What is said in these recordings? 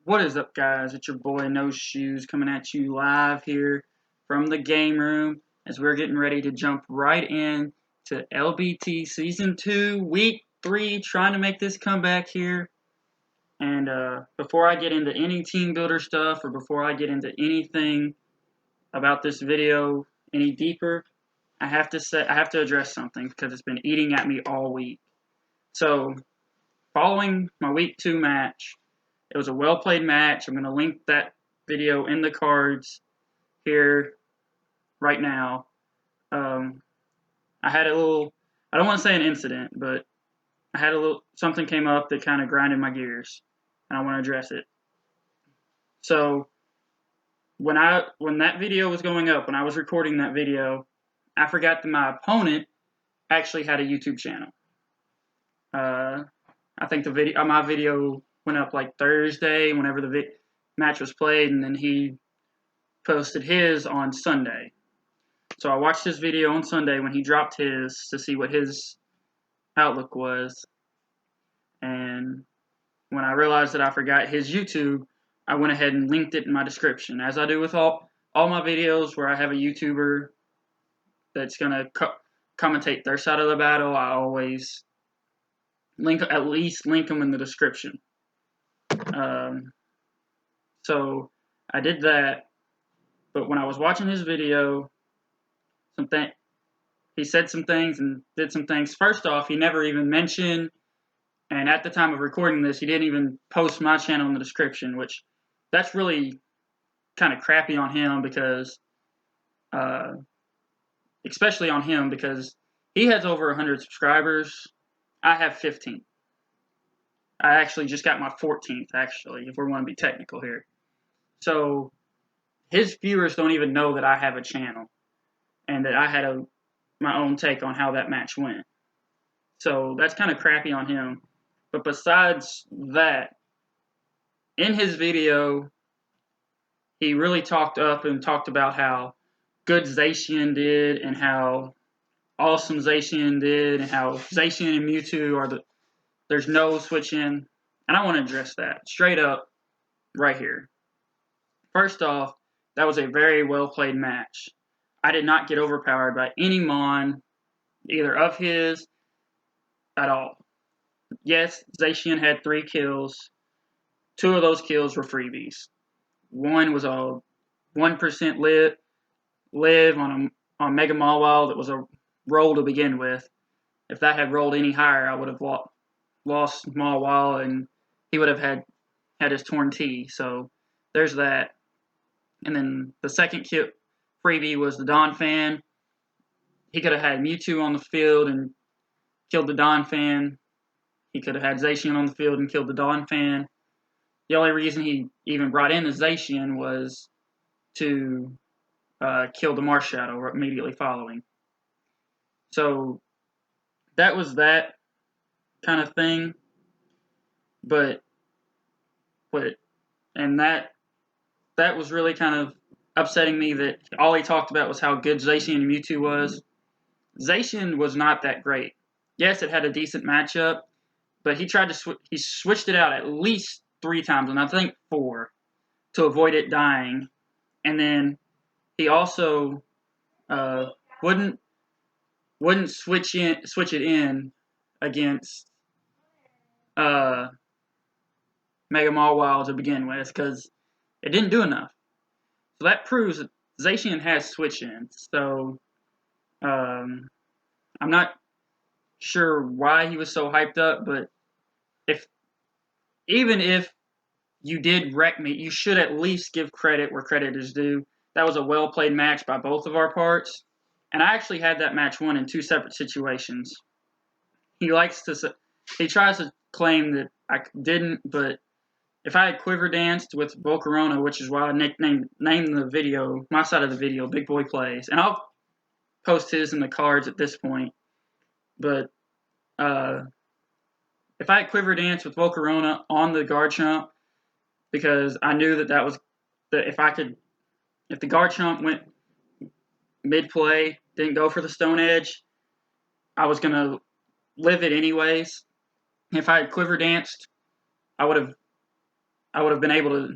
What is up, guys? It's your boy No Shoes coming at you live here from the game room as we're getting ready to jump right in to LBT Season 2, Week 3, trying to make this comeback here. And before I get into any team builder stuff or before I get into anything about this video any deeper, I have to address something because it's been eating at me all week. So, following my Week 2 match, it was a well-played match. I'm going to link that video in the cards here right now. I had a little, I don't want to say an incident, but I had something came up that kind of grinded my gears, and I want to address it. So, when that video was going up, when I was recording that video, I forgot that my opponent actually had a YouTube channel. I think my video went up like Thursday whenever the match was played, and then he posted his on Sunday. So I watched his video on Sunday when he dropped his to see what his outlook was, and when I realized that I forgot his YouTube, I went ahead and linked it in my description, as I do with all my videos where I have a YouTuber that's going to commentate their side of the battle. I always at least link them in the description. So I did that, but when I was watching his video, he said some things and did some things. First off, he never even mentioned, and at the time of recording this, he didn't even post my channel in the description, which that's really kind of crappy on him because, especially on him because he has over 100 subscribers. I have 15. I actually just got my 14th, actually, if we're going to be technical here. So his viewers don't even know that I have a channel and that I had my own take on how that match went. So that's kind of crappy on him. But besides that, in his video, he really talked about how good Zacian did and how awesome Zacian did and how Zacian and Mewtwo there's no switch in. And I want to address that straight up right here. First off, that was a very well played match. I did not get overpowered by any Mon, either of his, at all. Yes, Zacian had 3 kills. 2 of those kills were freebies. One was a 1% live on Mega Mawile that was a roll to begin with. If that had rolled any higher, I would have lost Mawile and he would have had his torn T. So there's that. And then the second freebie was the Donphan. He could have had Mewtwo on the field and killed the Donphan. He could have had Zacian on the field and killed the Donphan. The only reason he even brought in the Zacian was to kill the Marshadow immediately following. So that was that kind of thing. And that was really kind of upsetting me that all he talked about was how good Zacian and Mewtwo was. Zacian was not that great. Yes, it had a decent matchup, but he tried to he switched it out at least 3 times, and I think 4, to avoid it dying. And then he also wouldn't switch it in against Mega Mawile to begin with because it didn't do enough. So that proves that Zacian has switch-ins. So I'm not sure why he was so hyped up, but even if you did wreck me, you should at least give credit where credit is due. That was a well-played match by both of our parts, and I actually had that match won in 2 separate situations. He tries to claim that I didn't, but if I had Quiver Danced with Volcarona, which is why I named the video, my side of the video, Big Boy Plays, and I'll post his in the cards at this point, but if I had Quiver Dance with Volcarona on the Garchomp, because I knew that was if the Garchomp went mid-play, didn't go for the Stone Edge, I was going to live it anyways. If I had Quiver Danced, I would have I would have been able to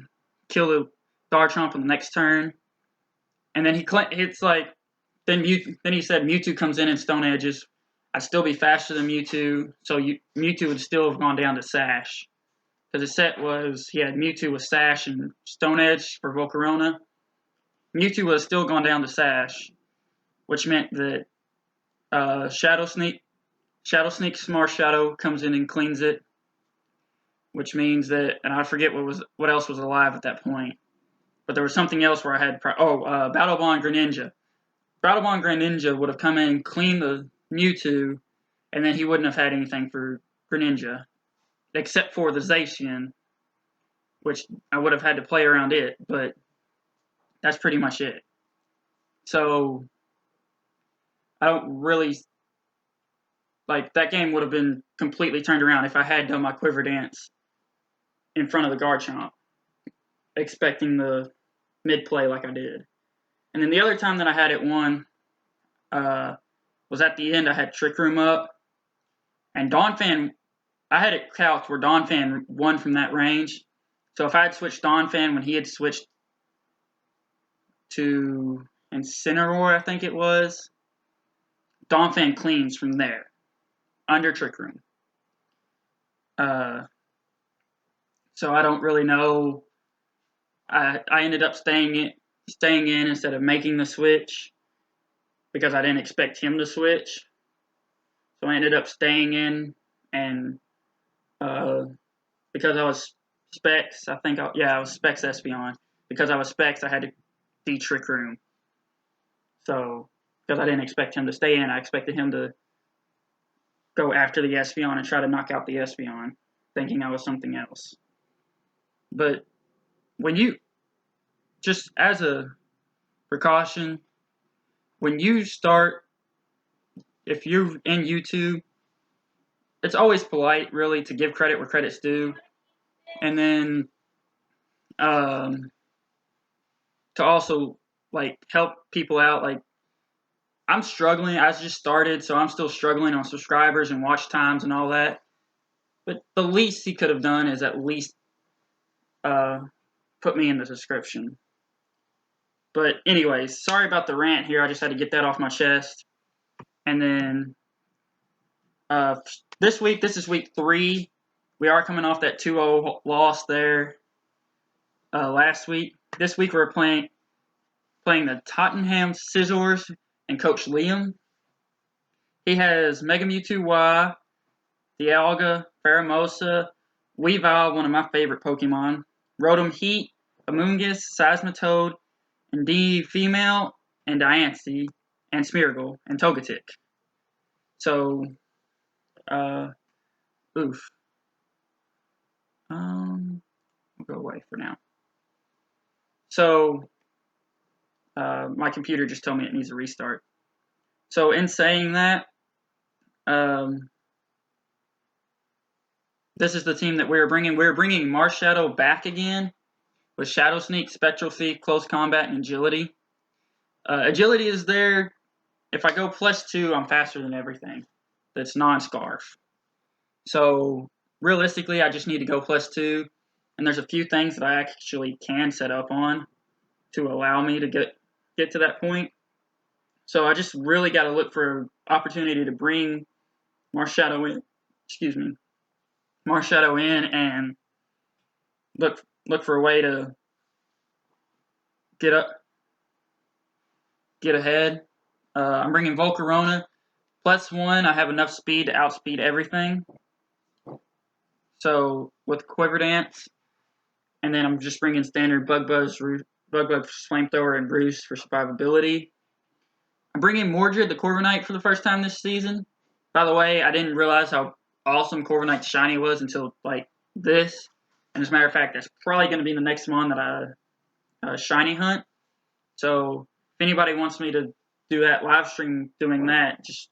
kill the Garchomp on the next turn. And then it's like, then he said Mewtwo comes in and Stone Edges. I'd still be faster than Mewtwo, so Mewtwo would still have gone down to Sash. Because the set was, he had Mewtwo with Sash and Stone Edge for Volcarona. Mewtwo would have still gone down to Sash, which meant that Shadow Sneak Smart Shadow comes in and cleans it, which means that, and I forget what else was alive at that point, but there was something else where I had Battle Bond Greninja. Battle Bond Greninja would have come in and cleaned the Mewtwo, and then he wouldn't have had anything for Greninja, except for the Zacian, which I would have had to play around it, but that's pretty much it. So I don't really, like, that game would have been completely turned around if I had done my Quiver Dance in front of the Garchomp, expecting the mid-play like I did. And then the other time that I had it won was at the end. I had Trick Room up, and Donphan, I had it calced where Donphan won from that range. So if I had switched Donphan when he had switched to Incineroar, I think it was, Donphan cleans from there, under Trick Room. So I don't really know. I ended up staying in instead of making the switch because I didn't expect him to switch. So I ended up staying in, and because I was Specs, I was Specs Espeon. Because I was Specs, I had to de-Trick Room. So, because I didn't expect him to stay in, I expected him to go after the Espeon and try to knock out the Espeon, thinking I was something else. But when you, just as a precaution, when you start, if you're in YouTube, it's always polite, really, to give credit where credit's due. And then to also, like, help people out. Like, I'm struggling. I just started, so I'm still struggling on subscribers and watch times and all that. But the least he could have done is at least put me in the description. But anyways, sorry about the rant here. I just had to get that off my chest. And then this is week 3. We are coming off that 2-0 loss there last week. This week we're playing the Tottenham Scizors and Coach Liam. He has Mega Mewtwo Y, Dialga, Pheromosa, Weavile, one of my favorite Pokemon, Rotom Heat, Amoonguss, Seismitoad, and Female, and Diancie, and Smeargle, and Togetic. So, oof. We'll go away for now. So, my computer just told me it needs a restart. So, in saying that, this is the team that we're bringing. We're bringing Marshadow back again with Shadow Sneak, Spectral Thief, Close Combat, and Agility. Agility is there. If I go +2, I'm faster than everything that's non-Scarf. So, realistically, I just need to go +2. And there's a few things that I actually can set up on to allow me to get to that point. So I just really got to look for an opportunity to bring Marshadow in and look for a way to get ahead. I'm bringing Volcarona +1. I have enough speed to outspeed everything. So with Quiver Dance, and then I'm just bringing standard Bug Buzz, Flamethrower, and Roost for survivability. I'm bringing Mordred the Corviknight for the first time this season. By the way, I didn't realize how awesome Corviknight Shiny was until like this. And as a matter of fact, that's probably going to be the next one that I shiny hunt. So if anybody wants me to do that live stream doing that, just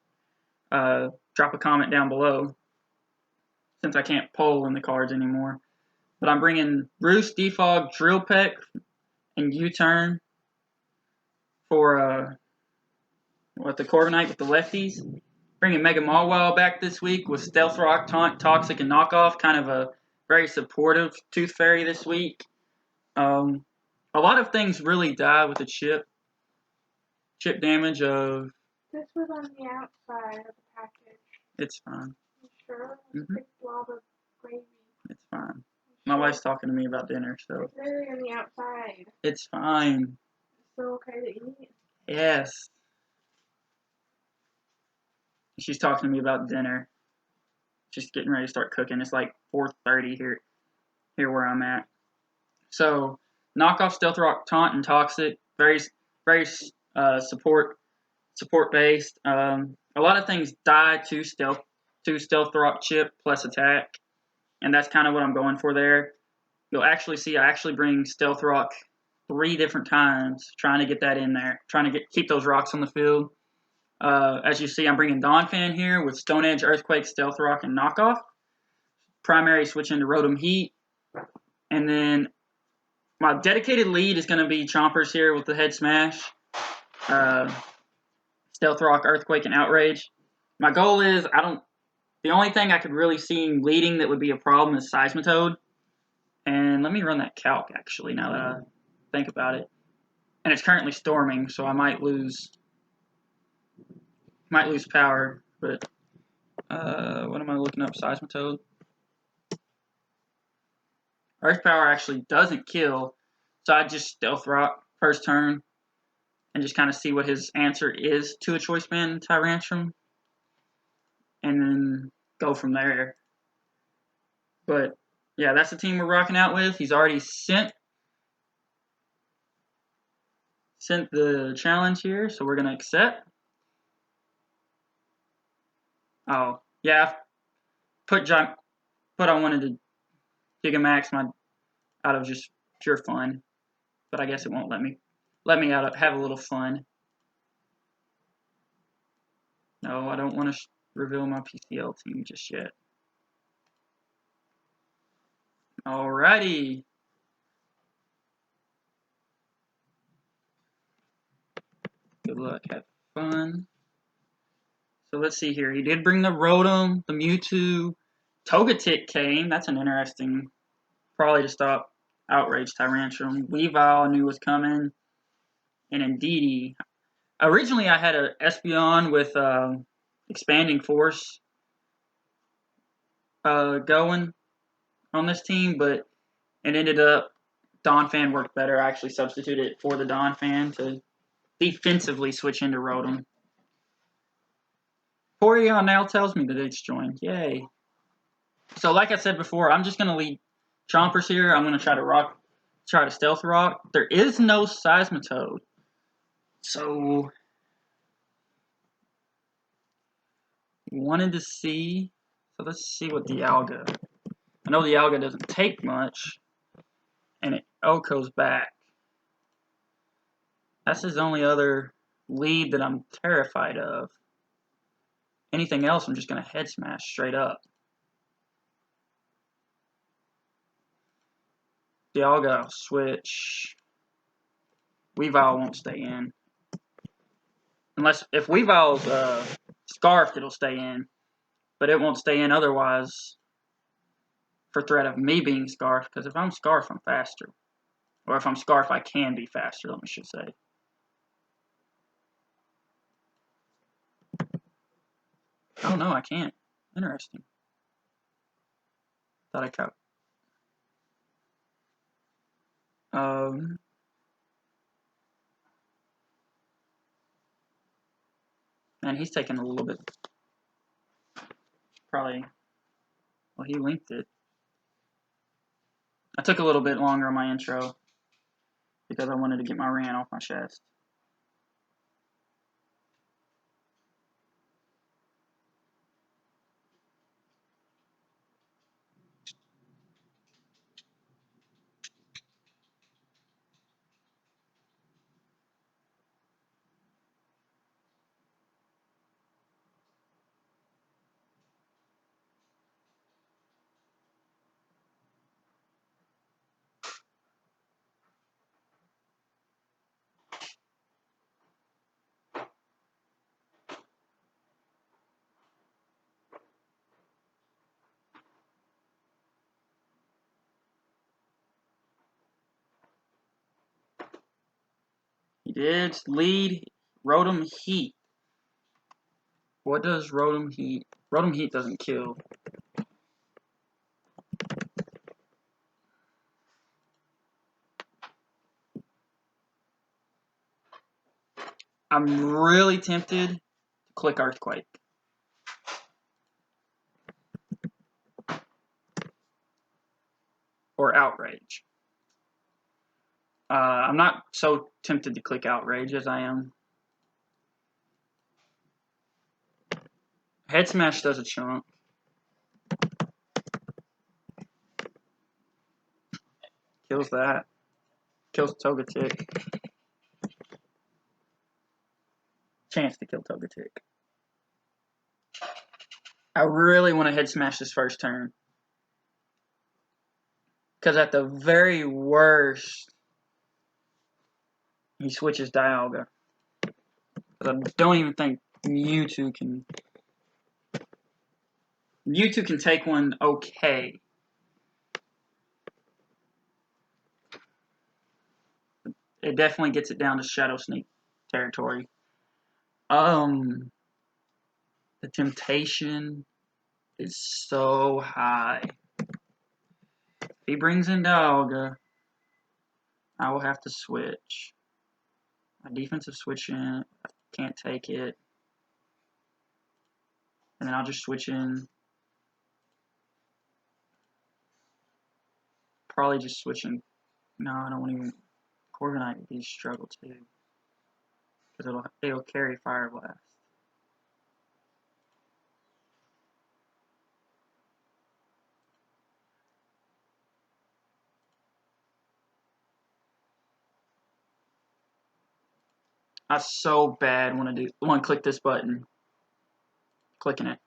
drop a comment down below, since I can't poll in the cards anymore. But I'm bringing Roost, Defog, Drill Peck, and U-Turn for the Corviknight with the lefties. Bringing Mega Mawile back this week with Stealth Rock, Taunt, Toxic, and Knockoff. Kind of a very supportive Tooth Fairy this week. A lot of things really die with the chip damage of. This was on the outside of the package. It's fine. You sure? Mm-hmm. It's all the gravy. It's fine. My wife's talking to me about dinner, so. It's literally on the outside. It's fine. It's still okay to eat? Yes. She's talking to me about dinner. She's getting ready to start cooking. It's like 4:30 here where I'm at. So, knockoff Stealth Rock, Taunt, and Toxic. Very support based. A lot of things die to Stealth Rock chip plus attack, and that's kind of what I'm going for there. You'll actually see I actually bring Stealth Rock 3 different times, trying to get that in there, trying to keep those rocks on the field. As you see, I'm bringing Donphan here with Stone Edge, Earthquake, Stealth Rock, and Knockoff. Primary switch into Rotom Heat. And then my dedicated lead is going to be Chompers here with the Head Smash. Stealth Rock, Earthquake, and Outrage. My goal is, the only thing I could really see leading that would be a problem is Seismitoad. And let me run that calc, actually, now that I think about it. And it's currently storming, so I might lose power. But, what am I looking up? Seismitoad? Earth Power actually doesn't kill, so I just Stealth Rock first turn and just kind of see what his answer is to a Choice Band Tyrantrum, and then go from there. But yeah, that's the team we're rocking out with. He's already sent the challenge here, so we're gonna accept. Oh yeah, I wanted to Gigamax out of just pure fun, but I guess it won't let me have a little fun. No, I don't want to reveal my PCL team just yet. Alrighty. Good luck, have fun. So let's see here. He did bring the Rotom, the Mewtwo, Togetic came. That's an interesting, probably to stop Outrage Tyrantrum. Weavile I knew was coming, and Indeedee. Originally, I had a Espeon with Expanding Force going on this team, but it ended up Donphan worked better. I actually substituted it for the Donphan to defensively switch into Rotom. Porygon now tells me that it's joined. Yay. So like I said before, I'm just going to lead Chompers here. I'm going to try to Stealth Rock. There is no Seismitoad. So, wanted to see. So let's see what Dialga. I know Dialga doesn't take much. And it OHKO's back. That's his only other lead that I'm terrified of. Anything else, I'm just going to head smash straight up. Dialga, switch. Weavile won't stay in. If Weavile's scarfed, it'll stay in. But it won't stay in otherwise for threat of me being scarfed. Because if I'm scarfed, I'm faster. Or if I'm scarfed, I can be faster, let me just say. Oh no, I can't. Interesting. Thought I could. And he's taking a little bit. Probably. Well, he linked it. I took a little bit longer on my intro because I wanted to get my rant off my chest. He did lead Rotom Heat. What does Rotom Heat? Rotom Heat doesn't kill. I'm really tempted to click Earthquake. Or Outrage. I'm not so tempted to click Outrage as I am. Head Smash does a chunk. Kills that. Kills Togetic. Chance to kill Togetic. I really want to Head Smash this first turn. Because at the very worst, he switches Dialga. Because I don't even think Mewtwo can... Mewtwo can take one okay. It definitely gets it down to Shadow Sneak territory. The temptation is so high. If he brings in Dialga, I will have to switch. My defensive switch in, I can't take it. And then I'll just switch in. Probably just switching. No, I don't want to even. Corviknight would be a struggle too. Because it'll carry Fire Blast. I so bad want to click this button. Clicking it.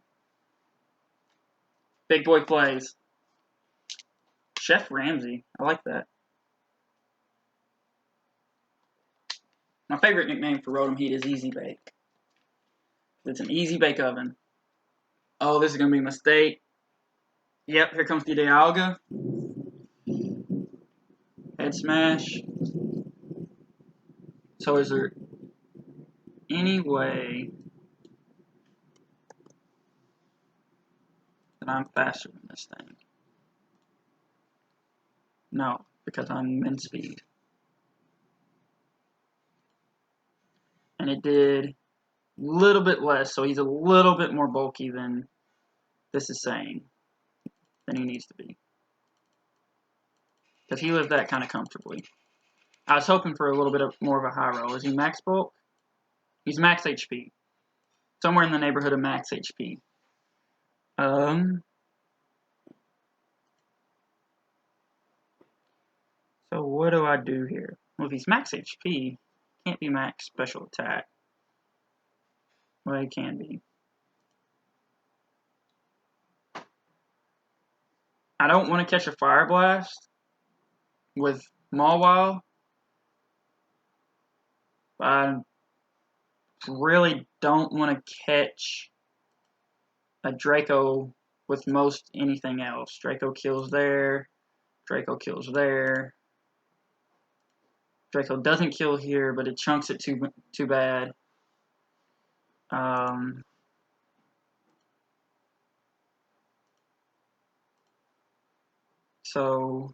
Big boy plays. Chef Ramsay. I like that. My favorite nickname for Rotom Heat is Easy Bake. It's an easy bake oven. Oh, this is going to be a mistake. Yep, here comes the Dialga. Head Smash. So is there any way that I'm faster than this thing? No, because I'm in speed. And it did a little bit less, so he's a little bit more bulky than this is saying, than he needs to be. Because he lived that kind of comfortably. I was hoping for a little bit more of a high roll. Is he max bulk? He's max HP. Somewhere in the neighborhood of max HP. So what do I do here? Well, if he's max HP, can't be max special attack. Well, he can be. I don't want to catch a Fire Blast with Mawile. I really don't want to catch a Draco with most anything else. Draco kills there. Draco kills there. Draco doesn't kill here, but it chunks it too bad. So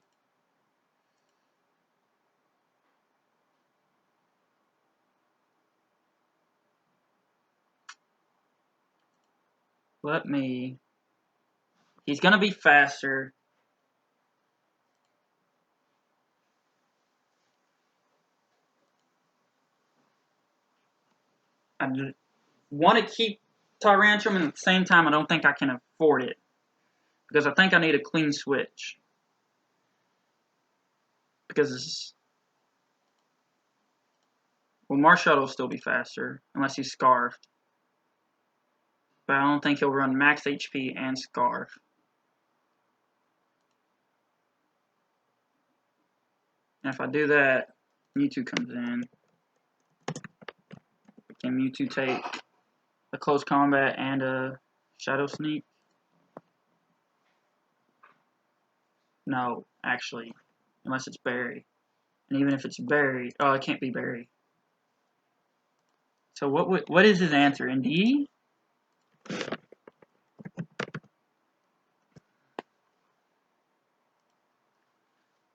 let me. He's gonna be faster. I want to keep Tyrantrum, and at the same time, I don't think I can afford it. Because I think I need a clean switch. Because, well, Marshadow will still be faster, unless he's Scarfed. But I don't think he'll run max HP and Scarf. And if I do that, Mewtwo comes in. Can Mewtwo take a close combat and a Shadow Sneak? No, actually. Unless it's Berry. And even if it's Berry, oh, it can't be Berry. So what is his answer? In D?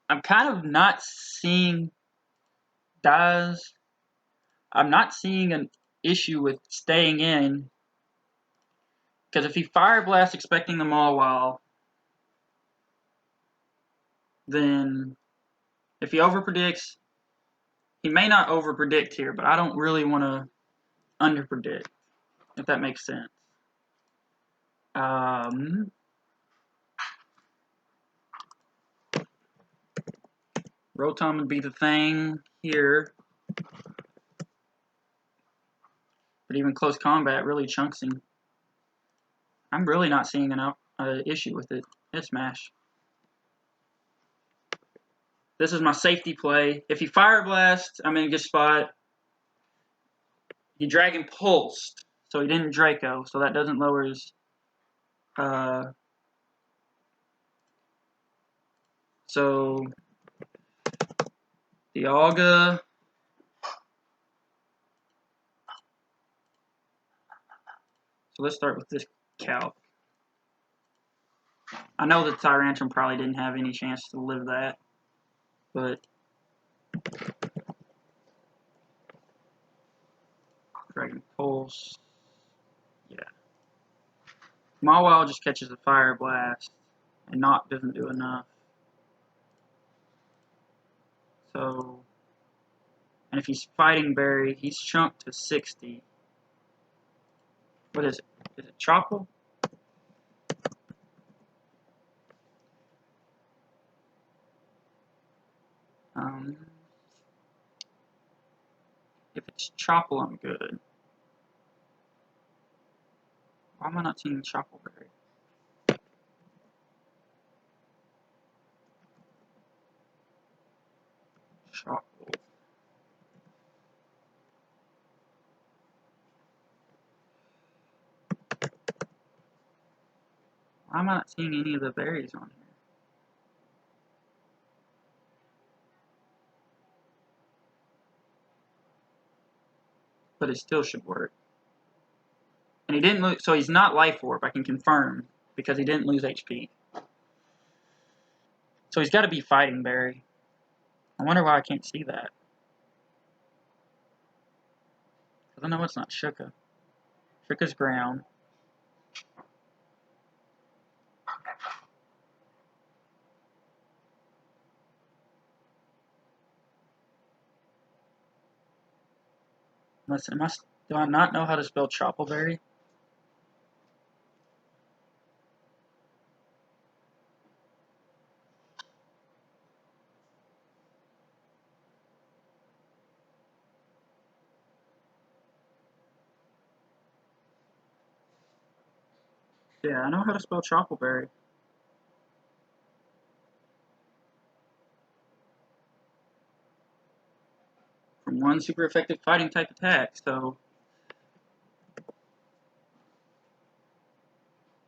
I'm kind of not seeing dies. I'm not seeing an issue with staying in, because if he fire blasts expecting the Mawile, then if he overpredicts, he may not overpredict here, but I don't really want to underpredict, if that makes sense. Rotom would be the thing here, but even close combat really chunks him. I'm really not seeing an issue with it. Hit smash. This is my safety play. If he fire blast, I'm in a good spot. He Dragon Pulsed, so he didn't Draco, so that doesn't lower his. So Dialga. So let's start with this calc. I know that Tyrantrum probably didn't have any chance to live that, but Dragon Pulse. Yeah. Mawile just catches a Fire Blast, and Knock doesn't do enough. So, and if he's Fighting Berry, he's chunked to 60. What is it? Is it Chople? If it's Chople, I'm good. Why am I not seeing Chople Berry? Chople. Why am I not seeing any of the berries on here? But it still should work. And he didn't lose, so he's not Life Orb, I can confirm, because he didn't lose HP. So he's got to be Fighting Berry. I wonder why I can't see that. Because I know it's not Shuka. Shuka's ground. Unless, do I not know how to spell Choppleberry? Yeah, I know how to spell Choppleberry. From one super effective fighting type attack, so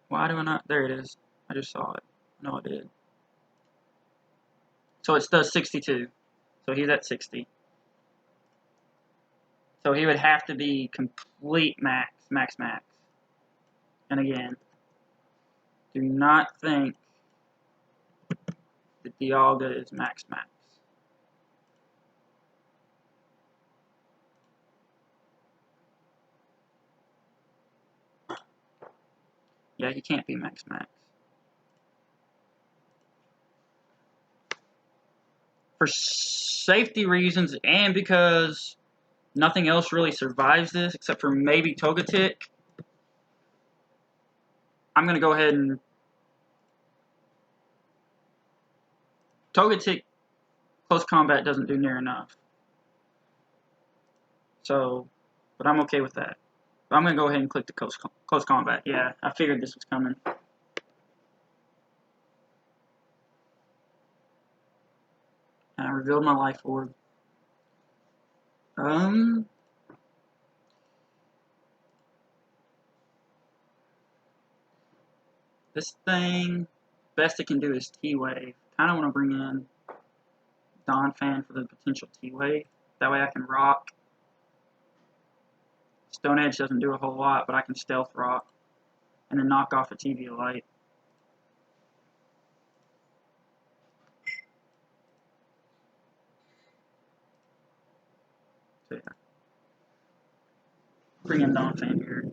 why do I not? There it is. I just saw it. No, I did. So it does 62. So he's at 60. So he would have to be complete max. And again, do not think that Dialga is max. Yeah, he can't be max. For safety reasons and because nothing else really survives this except for maybe Togetic, I'm going to go ahead and... Togetic close combat doesn't do near enough. So, but I'm okay with that. But I'm going to go ahead and click the close combat. Yeah, I figured this was coming. And I revealed my Life Orb. This thing, best it can do is T-Wave. Kind of want to bring in Donphan for the potential T-Wave. That way I can rock. Stone Edge doesn't do a whole lot, but I can Stealth Rock and then knock off a TV light. So yeah. Bring in Donphan here.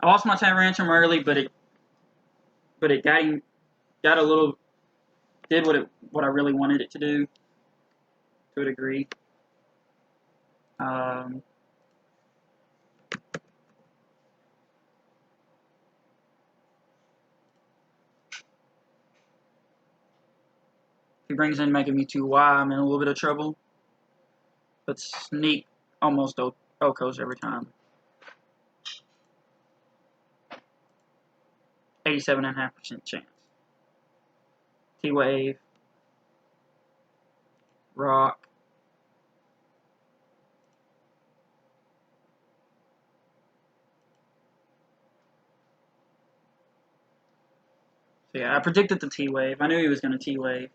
I lost my Tyrantrum early, but it got a little, did what I really wanted it to do, to a degree. If he brings in Mega Mewtwo Y, I'm in a little bit of trouble. But Sneak almost Okos every time. 87.5% chance. T-Wave. Rock. So yeah, I predicted the T-Wave. I knew he was going to T-Wave.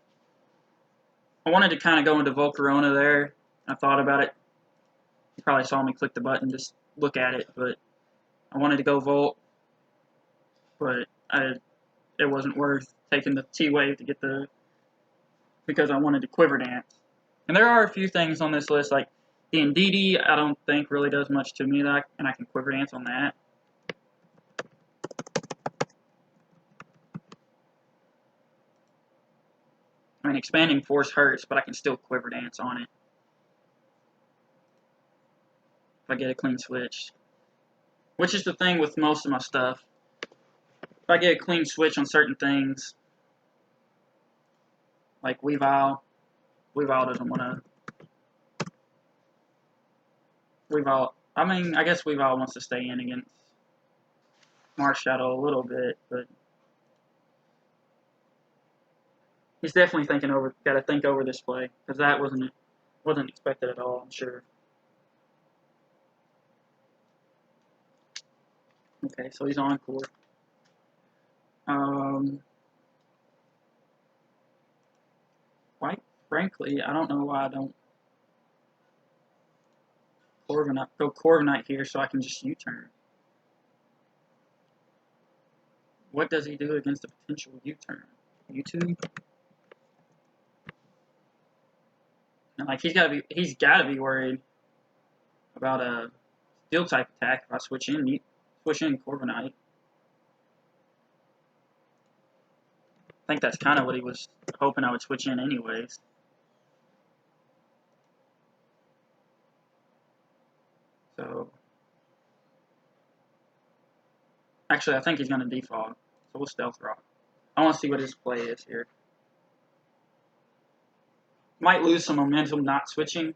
I wanted to kind of go into Volcarona there. I thought about it. You probably saw me click the button, just look at it, but I wanted to go Volt, but it wasn't worth taking the T-Wave to get because I wanted to Quiver Dance. And there are a few things on this list, like the Indeedee, I don't think really does much to me, and I can Quiver Dance on that. I mean, Expanding Force hurts, but I can still Quiver Dance on it if I get a clean switch. Which is the thing with most of my stuff. If I get a clean switch on certain things, like Weavile doesn't want to. I mean, I guess Weavile wants to stay in against Marshadow a little bit, but he's definitely got to think over this play, because that wasn't expected at all, I'm sure. Okay, so he's on court. Quite frankly, I don't know why I don't go Corviknight here so I can just U-turn. What does he do against a potential U-turn? YouTube? And like he's gotta be worried about a Steel type attack if I switch in Corviknight. I think that's kind of what he was hoping I would switch in anyways. So, actually, I think he's going to defog. So we'll Stealth Rock. I want to see what his play is here. Might lose some momentum not switching.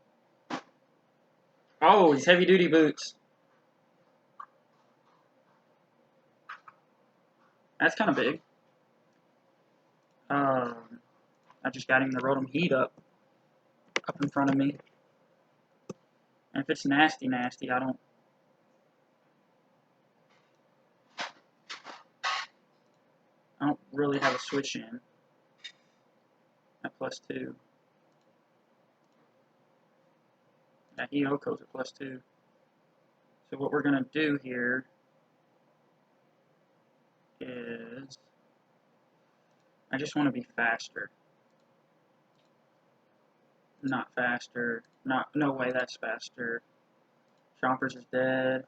Oh, he's Heavy Duty Boots. That's kind of big. I just got him to Rotom Heat up in front of me. And if it's nasty, I don't really have a switch in at +2. That Hyoko's at +2. So what we're going to do here is I just want to be faster. Not faster. No way that's faster. Chompers is dead.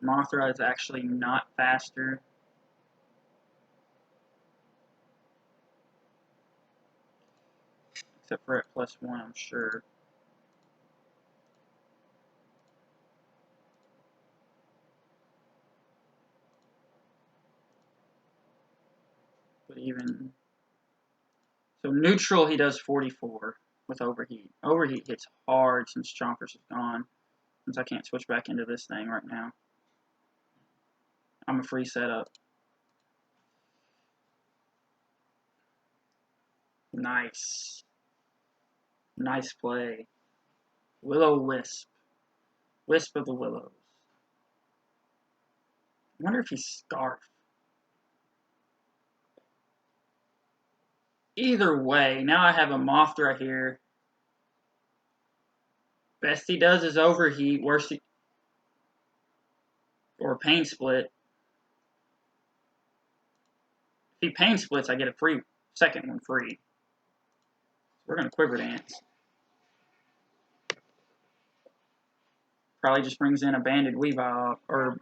Mothra is actually not faster. Except for at +1, I'm sure. But even... So neutral, he does 44 with Overheat. Overheat hits hard since Chompers is gone. Since I can't switch back into this thing right now. I'm a free setup. Nice. Nice play. Will-O-Wisp. Wisp of the Willows. I wonder if he's Scarf. Either way, now I have a Mothra here. Best he does is Overheat. Worst or pain split. If he pain splits, I get a free second one free. We're gonna quiver dance. Probably just brings in a banded Weavile or.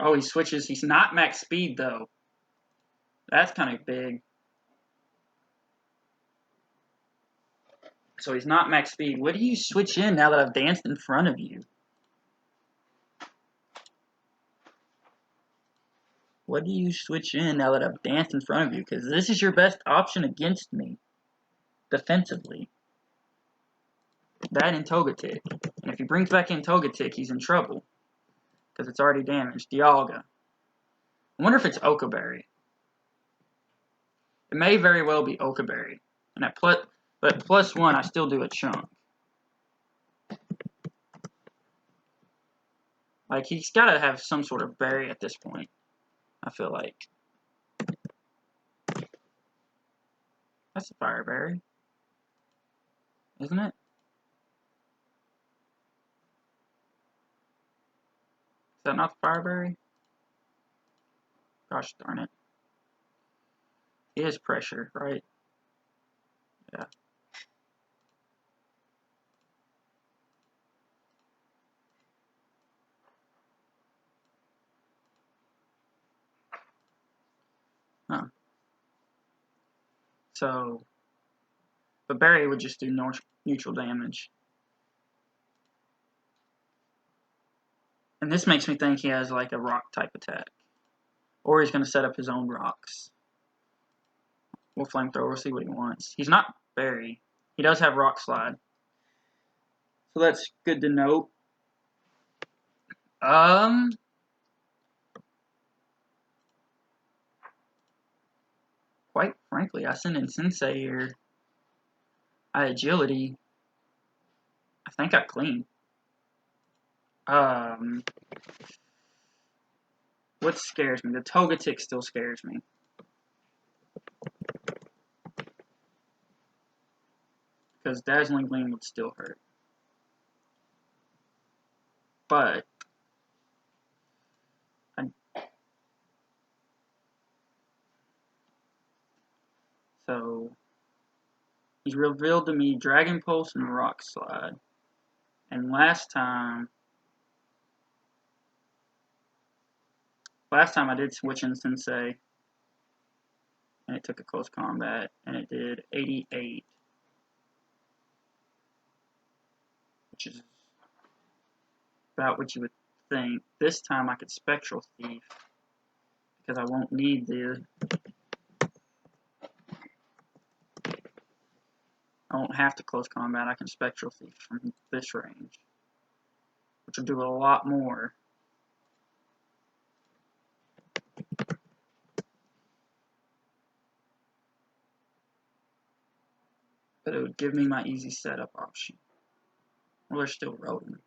Oh, he switches. He's not max speed though. That's kind of big. So he's not max speed. What do you switch in now that I've danced in front of you? What do you switch in now that I've danced in front of you? Because this is your best option against me. Defensively. That and Togetic. And if he brings back in Togetic, he's in trouble. Because it's already damaged. Dialga. I wonder if it's Okaberry. It may very well be Okaberry. And but +1, I still do a chunk. Like, he's got to have some sort of berry at this point. I feel like. That's a fire berry. Isn't it? Is that not the fire berry? Gosh darn it. It is pressure, right? Yeah. Huh. So, but berry would just do neutral damage. And this makes me think he has like a rock type attack. Or he's going to set up his own rocks. We'll flamethrower, see what he wants. He's not berry. He does have rock slide. So that's good to note. Quite frankly, I send in Sensei here. I agility. I think I clean. What scares me? The Togetic still scares me. Because Dazzling Gleam would still hurt. But so he's revealed to me Dragon Pulse and Rock Slide. And last time I did switch in Sensei. And it took a close combat. And it did 88. Which is about what you would think. This time I could Spectral Thief. Because I won't need the... I won't have to close combat. I can Spectral Thief from this range. Which will do a lot more. But it would give me my easy setup option. Well, they're still rolling.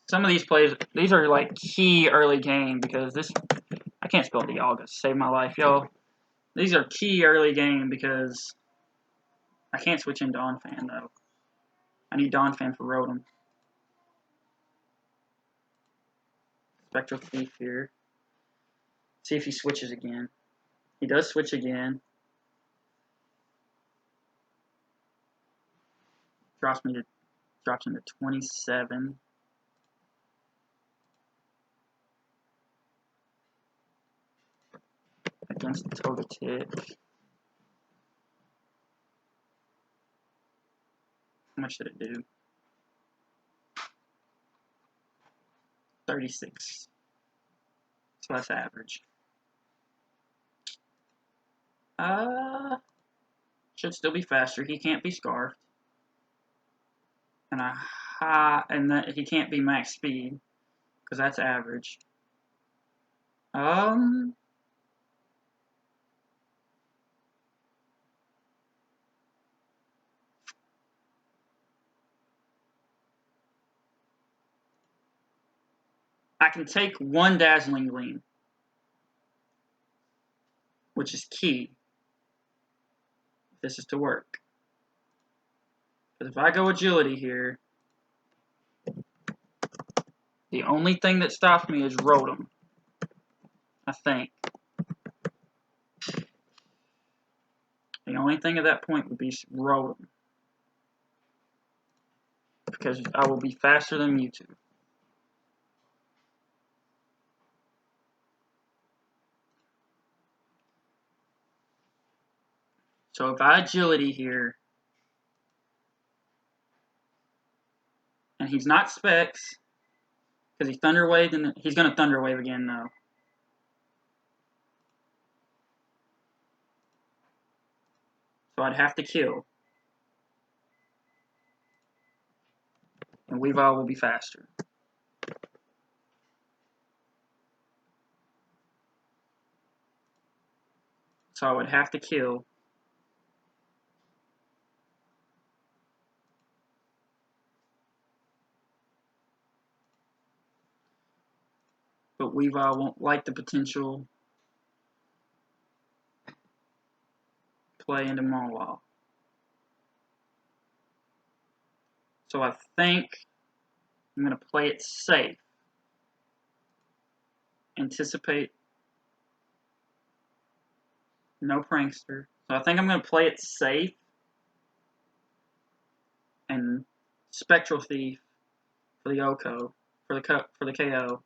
Some of these plays, these are like key early game because this, I can't spell Dialga, save my life, y'all. These are key early game because I can't switch in Donphan though. I need Donphan for Rotom. Spectral Thief here. See if he switches again. He does switch again. Drops him to 27. Against Togetic. How much did it do? 36. So that's average. Should still be faster. He can't be Scarfed. And that he can't be max speed. Because that's average. I can take one Dazzling Gleam, which is key if this is to work. Because if I go Agility here, the only thing that stops me is Rotom, I think. The only thing at that point would be Rotom. Because I will be faster than Mewtwo. So if I Agility here, and he's not Specs, because he Thunder Waved, and he's going to Thunder Wave again, though. So I'd have to kill. And Weavile will be faster. So I would have to kill. But Weavile won't like the potential play into Mawile. So I think I'm going to play it safe. Anticipate. No Prankster. So I think I'm going to play it safe. And Spectral Thief for the OHKO. For the KO.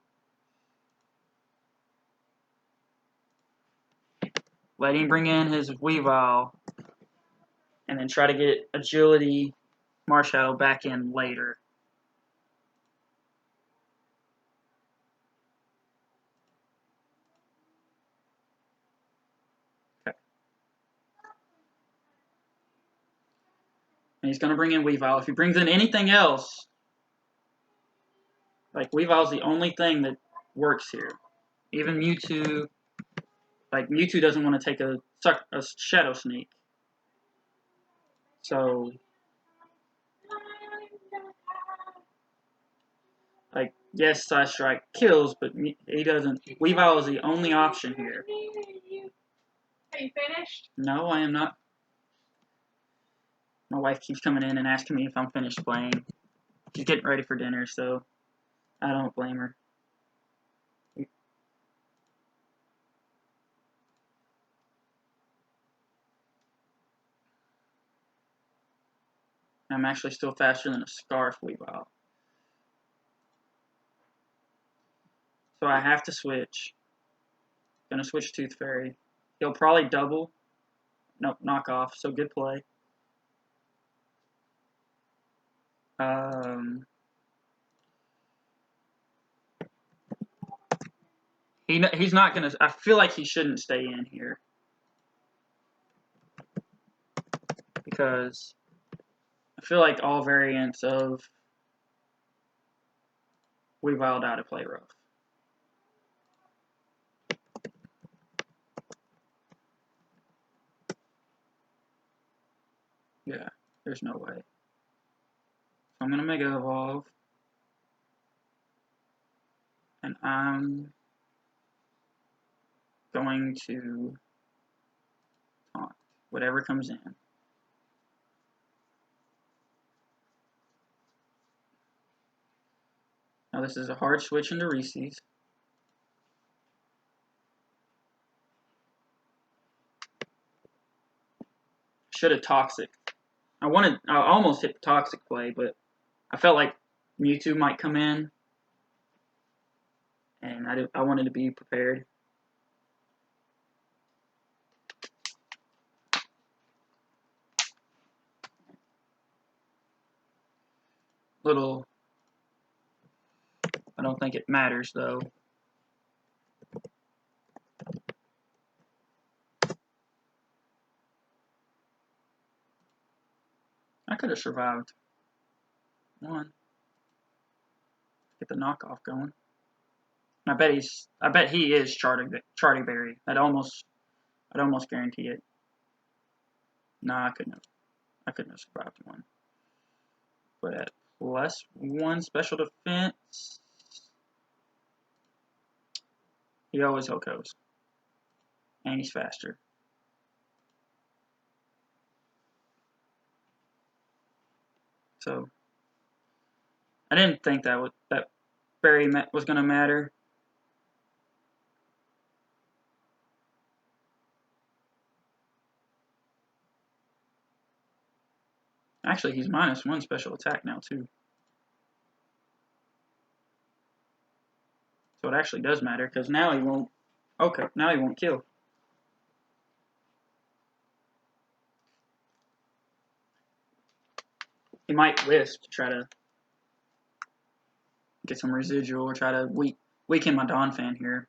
Let him bring in his Weavile. And then try to get Agility Marshadow back in later. Okay. And he's going to bring in Weavile. If he brings in anything else, like Weavile's the only thing that works here. Even Mewtwo, like Mewtwo doesn't want to take a Shadow Sneak. So, like, yes, Side Strike kills, but he doesn't. Weavile is the only option here. Are you finished? No, I am not. My wife keeps coming in and asking me if I'm finished playing. She's getting ready for dinner, so I don't blame her. I'm actually still faster than a Scarf Weavile. So I have to switch. Gonna switch Tooth Fairy. He'll probably double. Nope, knock off. So good play. He's not gonna. I feel like he shouldn't stay in here because I feel like all variants of Weavile die to play rough. Yeah, there's no way. So I'm gonna Mega Evolve, and I'm going to taunt whatever comes in. Now this is a hard switch into Reese's. Should have Toxic. I almost hit the Toxic play, but I felt like Mewtwo might come in, and I wanted to be prepared. I don't think it matters though. I could have survived one. Get the knockoff going. And I bet he is Charting Berry. I'd almost guarantee it. Nah, I couldn't have survived one. But at +1 special defense, He always Hokos. And he's faster. So I didn't think that Barry was going to matter. Actually, he's -1 special attack now, too. So it actually does matter, because now he won't... Okay, now he won't kill. He might wisp to try to get some residual or try to weaken my Donphan here.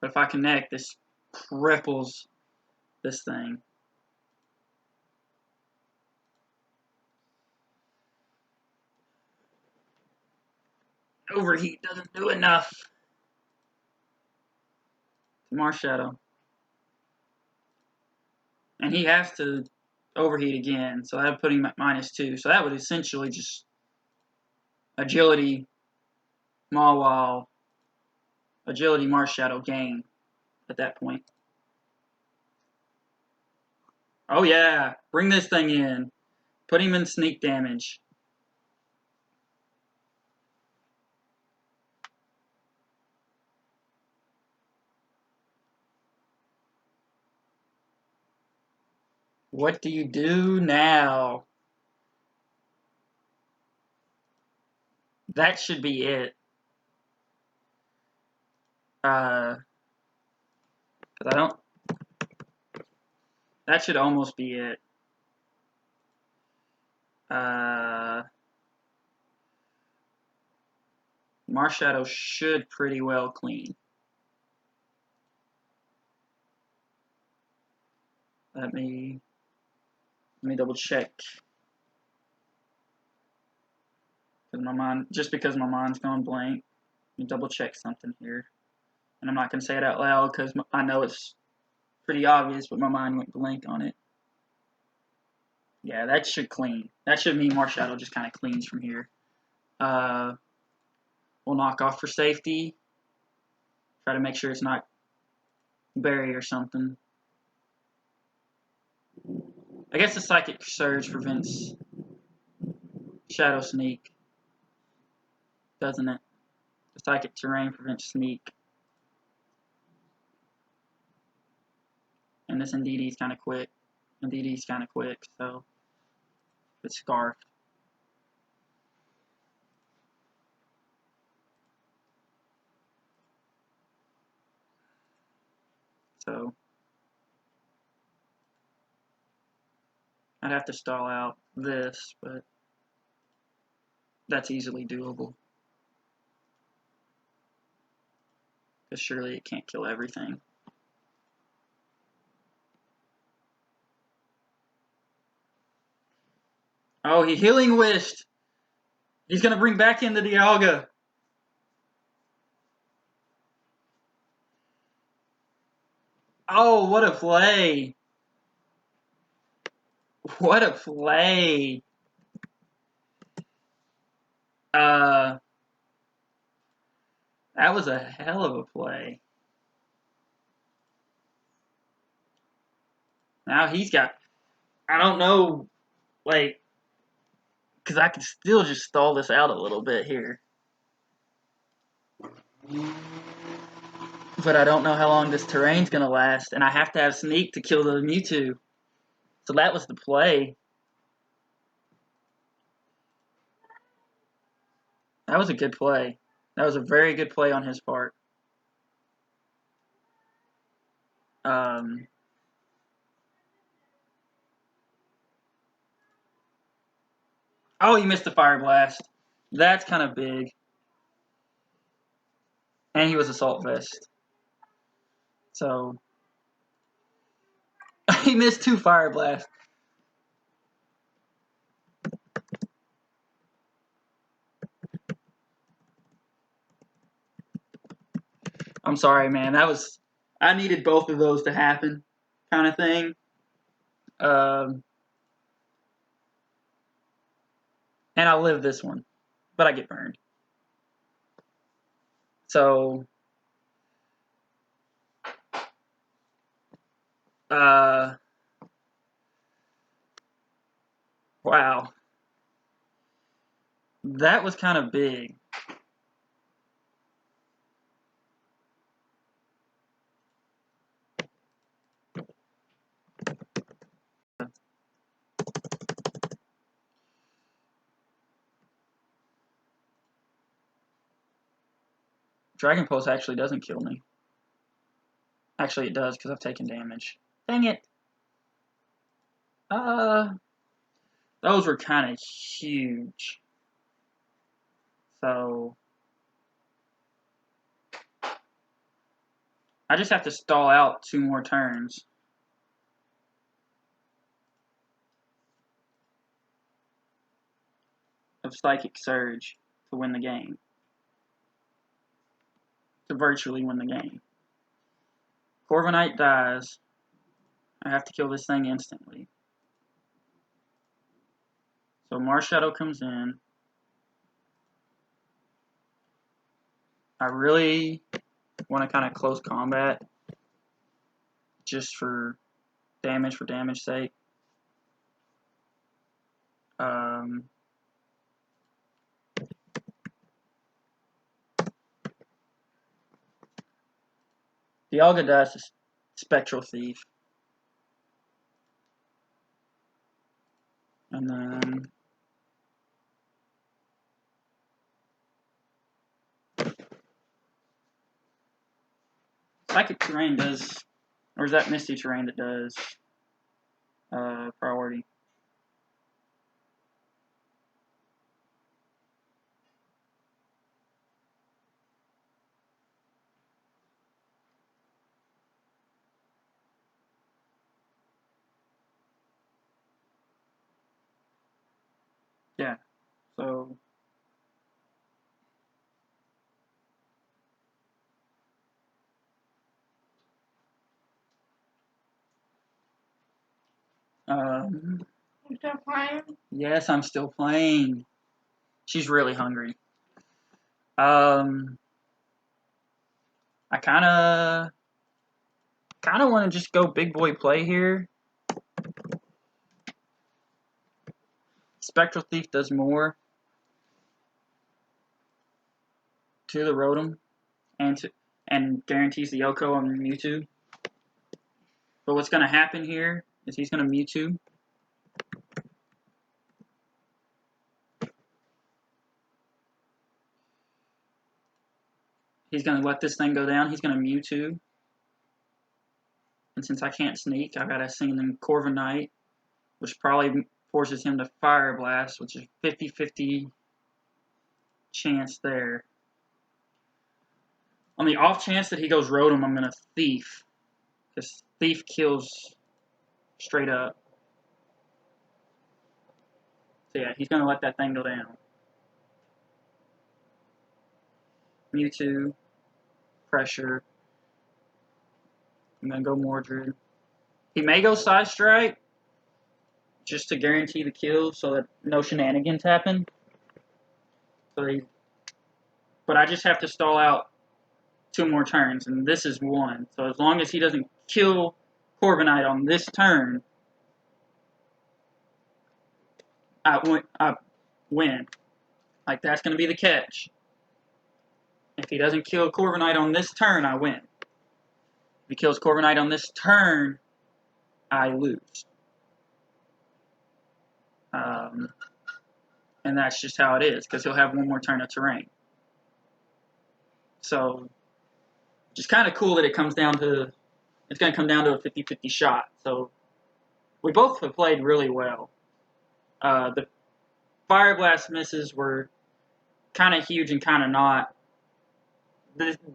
But if I connect, this cripples this thing. Overheat doesn't do enough. Marshadow. And he has to overheat again, so that would put him at -2. So that would essentially just agility, Mawile, agility, Marshadow gain at that point. Oh yeah, bring this thing in. Put him in sneak damage. What do you do now? That should be it. Cause I don't... That should almost be it. Marshadow should pretty well clean. Let me double check. Just because my mind's gone blank. Let me double check something here. And I'm not going to say it out loud because I know it's pretty obvious, but my mind went blank on it. Yeah, that should clean. That should mean Marshadow just kind of cleans from here. We'll knock off for safety. Try to make sure it's not Berry or something. I guess the Psychic Surge prevents Shadow Sneak, doesn't it? The Psychic Terrain prevents Sneak. And this Indeedee is kind of quick. Indeedee's kind of quick, so it's Scarf. So I'd have to stall out this, but that's easily doable. Because surely it can't kill everything. Oh, he Healing Wished! He's going to bring back in the Dialga. Oh, what a play! What a play! That was a hell of a play. Now he's got... I don't know, like... Because I can still just stall this out a little bit here. But I don't know how long this terrain's going to last, and I have to have Sneak to kill the Mewtwo. So that was the play. That was a good play. That was a very good play on his part. Oh, he missed the Fire Blast. That's kind of big. And he was Assault Vest. So he missed 2 Fire Blasts. I'm sorry, man. I needed both of those to happen, kind of thing. And I'll live this one, but I get burned. So Wow. That was kind of big. Dragon Pulse actually doesn't kill me. Actually, it does because I've taken damage. Dang it. Those were kind of huge. So I just have to stall out 2 more turns of Psychic Surge to win the game. To virtually win the game. Corviknight dies. I have to kill this thing instantly. So Marshadow comes in. I really want to kind of close combat just for damage sake. Dialga dies is Spectral Thief. And then Psychic Terrain does, or is that Misty Terrain that does priority? Yeah, so You still playing? yes, I'm still playing. She's really hungry. I kind of want to just go big boy play here. Spectral Thief does more to the Rotom and guarantees the Yoko on Mewtwo. But what's going to happen here is he's going to Mewtwo. He's going to let this thing go down. He's going to Mewtwo. And since I can't sneak, I've got to sing in Corviknight, which probably forces him to Fire Blast, which is 50-50 chance there. On the off chance that he goes Rotom, I'm going to Thief. Because Thief kills straight up. So yeah, he's going to let that thing go down. Mewtwo. Pressure. I'm going to go Mordred. He may go Side Strike, just to guarantee the kill so that no shenanigans happen. But I just have to stall out 2 more turns, and this is 1. So as long as he doesn't kill Corviknight on this turn, I win. Like, that's going to be the catch. If he doesn't kill Corviknight on this turn, I win. If he kills Corviknight on this turn, I lose. And that's just how it is, because he'll have 1 more turn of terrain. So, just kind of cool that it's going to come down to a 50-50 shot. So, we both have played really well. The Fire Blast misses were kind of huge and kind of not.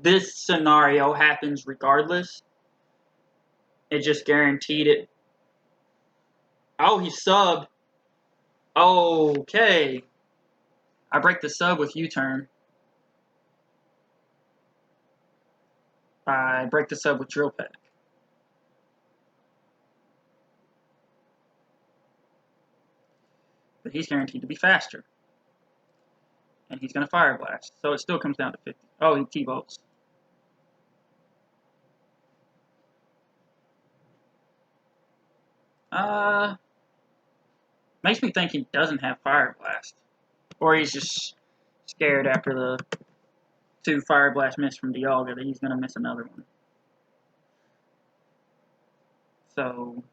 This scenario happens regardless. It just guaranteed it. Oh, he subbed. Okay. I break the sub with U-turn. I break the sub with Drill Peck. But he's guaranteed to be faster. And he's going to Fire Blast. So it still comes down to 50. Oh, he T-bolts. Makes me think he doesn't have Fire Blast. Or he's just scared after the 2 Fire Blast miss from Dialga that he's going to miss another one. So,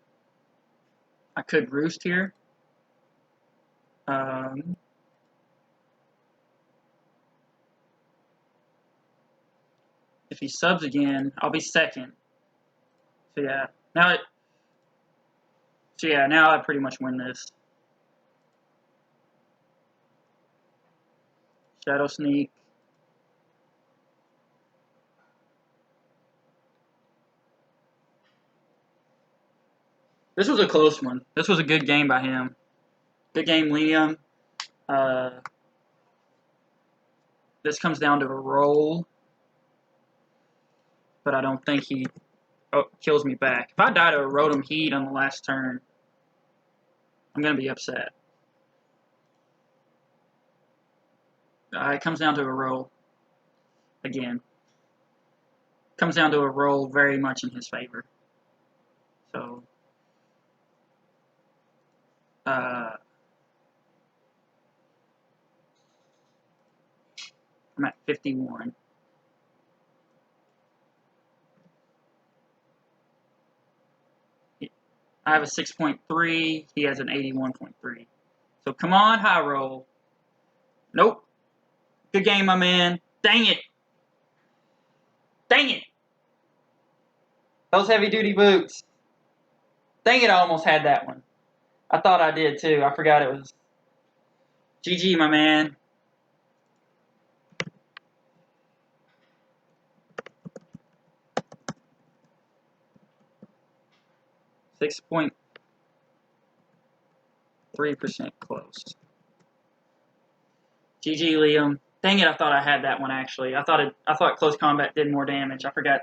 I could Roost here. If he subs again, I'll be second. So yeah, now I pretty much win this. Shadow Sneak. This was a close one. This was a good game by him. Good game, Liam. This comes down to a roll. But I don't think he kills me back. If I die to a Rotom Heat on the last turn, I'm going to be upset. It comes down to a roll. Again. Comes down to a roll very much in his favor. So, I'm at 51. I have a 6.3. He has an 81.3. So come on, high roll. Nope. Good game, my man. Dang it. Dang it. Those heavy-duty boots. Dang it, I almost had that one. I thought I did, too. I forgot it was... GG, my man. .3% close. GG, Liam. Dang it, I thought I had that one, actually. I thought close combat did more damage. I forgot.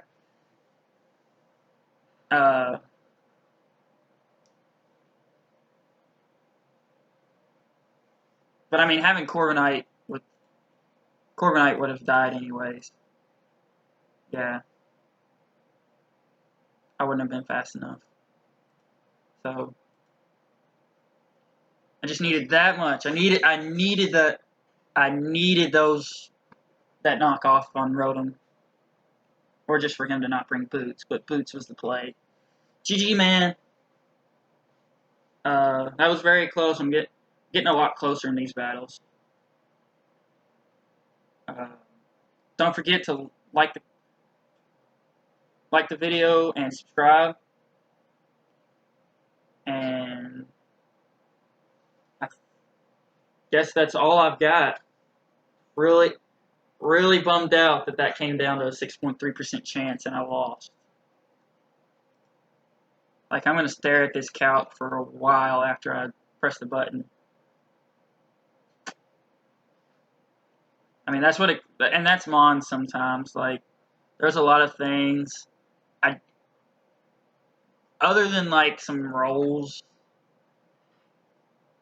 But, I mean, having Corviknight would have died anyways. Yeah. I wouldn't have been fast enough. So, I just needed that much. I needed that knockoff on Rotom. Or just for him to not bring Boots, but Boots was the play. GG, man. That was very close. I'm getting a lot closer in these battles. Don't forget to like the video and subscribe. And I guess that's all I've got. Really, really bummed out that came down to a 6.3% chance and I lost. Like, I'm going to stare at this calc for a while after I press the button. I mean, that's what and that's Mon sometimes. Like, there's a lot of things. Other than, like, some rolls,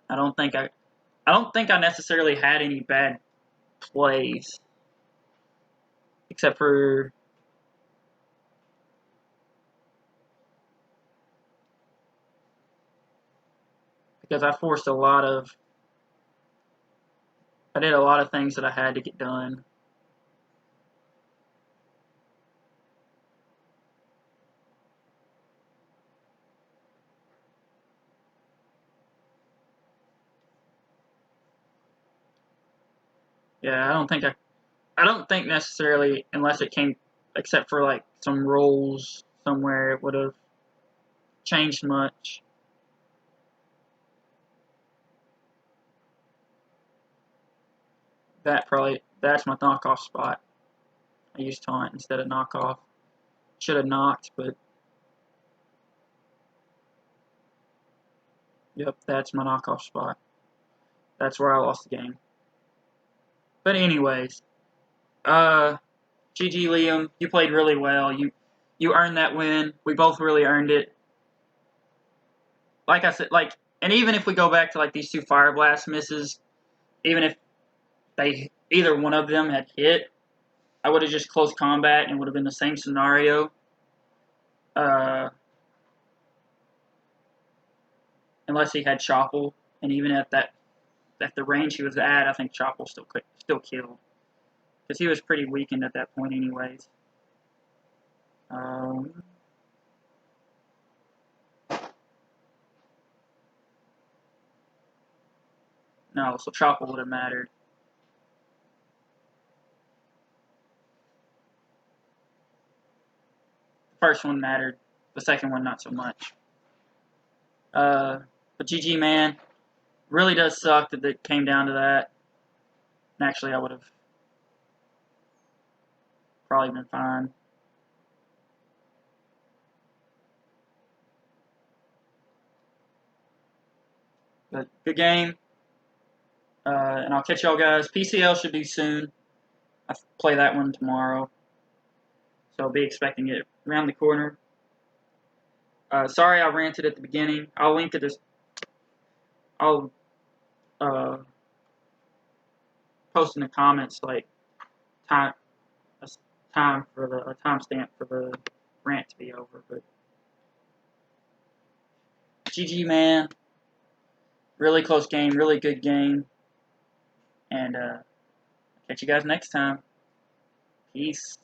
I don't think I necessarily had any bad plays. Except for... because I did a lot of things that I had to get done. Yeah, I don't think necessarily, unless it came, except for like some rolls somewhere, it would have changed much. That's my knockoff spot. I used taunt instead of knockoff. Should have knocked, but yep, that's my knockoff spot. That's where I lost the game. But anyways, GG Liam, you played really well. You earned that win. We both really earned it. Like I said, and even if we go back to like these 2 Fire Blast misses, even if either one of them had hit, I would have just close combat and would have been the same scenario. unless he had Choppel, and even at the range he was at, I think Choppel still killed because he was pretty weakened at that point, anyways. No, so Choppel would have mattered. The first one mattered. The second one, not so much. But GG, man. Really does suck that it came down to that. And actually, I would have probably been fine. But good game. And I'll catch y'all guys. PCL should be soon. I play that one tomorrow. So I'll be expecting it around the corner. Sorry I ranted at the beginning. I'll link to this. I'll post in the comments like time a timestamp for the rant to be over. But GG, man. Really close game. Really good game. And catch you guys next time. Peace.